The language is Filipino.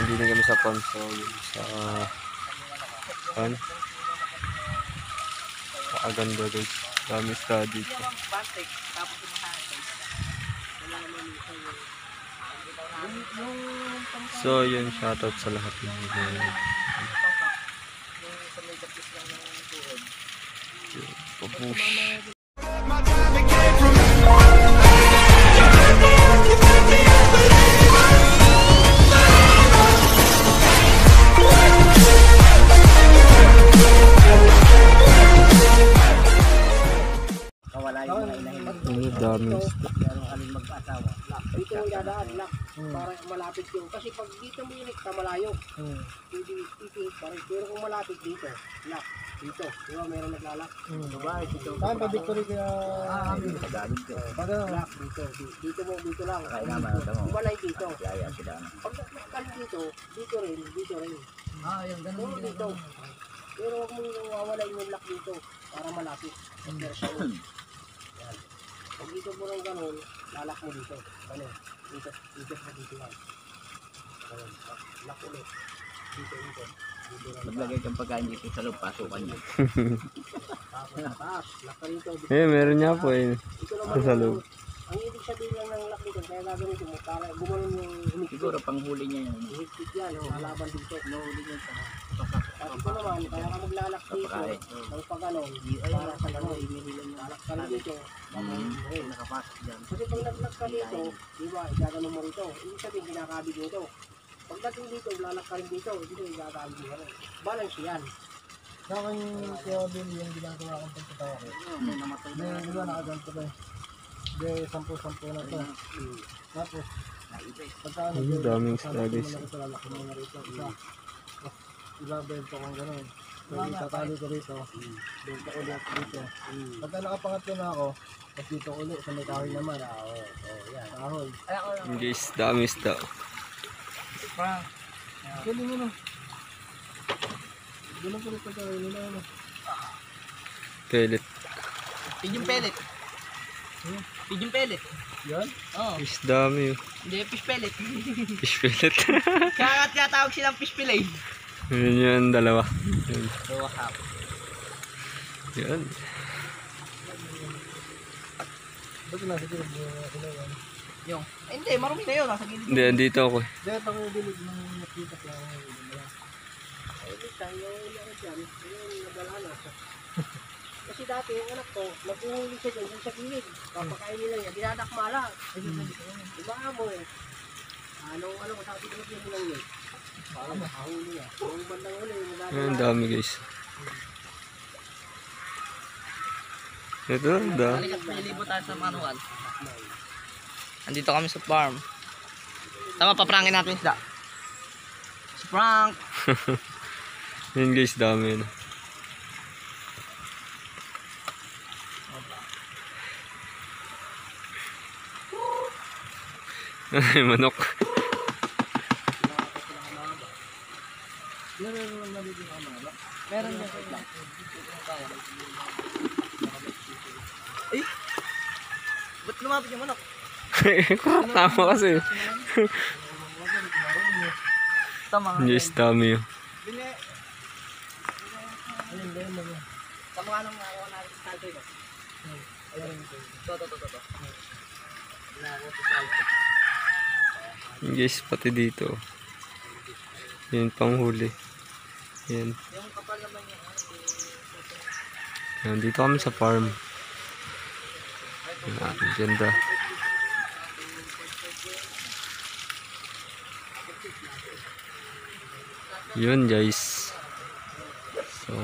Nandito kami sa Pansol. Sa pan. Pakaganda guys. Dami isda dito. So yun, shoutout sa lahat ng papush. Ang dami isda. Dito yung dadaan, lock, para malapit yung, kasi pag dito mo yung malayo, hindi parang, pero kung malapit dito, lock, dito, di ba mayroong naglalak? Babae, dito. Saan pa Victory kaya? Lock, dito lang. Ibalay dito. Pag nakakali dito rin. Yung ganun dito. Pero huwag mong wawala yung lock dito, para malapit. Pag dito mo lang ganun, lalak mo dito. Ano? Dito lang. Lock ulit. Dito. Maglagay kang pagkain dito sa loob, pasukan niya. Taas, lock ka rito. Meron niya po eh. Dito naman Sa loob. ang ibig sabihin lang ng lock dito, kaya gagawin mo para gumanon yung humigpit. Siguro panghuli niya yun. Humigpit yan, lalaban dito. Mahuli niya sa tapos ito naman, kaya ka maglalak dito. Ang pag-ganon, para sa ganon. Lalak ka na dito. Nakapasok dyan. Kasi pag nag-lock ka dito, di ba, igaganon mo rito. Ibig sabihin, kinakabig mo ito. Pagdating dito, lalak ka rin dito. Dito, igagabig mo rin. Balance yan. Sa akin kaya din yung ginagawa kong pagkatawa ko. Di ba nakaganto ba eh? Di 10-10 na to. Tapos, pagka ano, Ang daming isda guys. lalaki mo na rito. Ibabento kong gano'n. So, itatali ko rito. Bento ulit dito. Pagka nakapangatlo na ako, tapos dito ulit sa may kahoy naman. Yan, kahoy. Guys, dami isda. Galing mo na. Galing ko rin pagkain nila. Pellet. Pigeon pellet. Pigeon pellet. Yan? Oo. Guys, dami. Hindi, fish pellet. Fish pellet. Kaya tinatawag silang fish fillet. Yun yun, dalawa. Yun. Dalawa hap. Yan. Ba't nasa gilid sila yan? Yung, hindi, marumi na yun. Nasa gilid. Hindi, andito ako eh. Dahil ako dilig ng nakita ko lang. Kasi dati yung anak ko, nagpuhuli siya dyan sa gilid. Papakain nila niya, dinadakma lang. Diba mo eh. Ano, sabi ko na lang yun. Para makahuli niya. Yung bandang huli, Ang dami guys. Ito, dami. Balikat may libo tayo sa manual. Andito kami sa farm. Tama, paprangin natin sila. Si Frank. Yun guys, dami na. Ay, manok. Meron din. Eh? Ba't lumapit yung manok? Tama kasi. Tama nga. Guys, dami yun. Tama nga nung nakawa natin sa salto yun. Ito. Guys, pati dito. Yan, panghuli. Yan. Yung kapal naman yung Yan, dito kami sa farm. Yan, ganda. Yun guys. So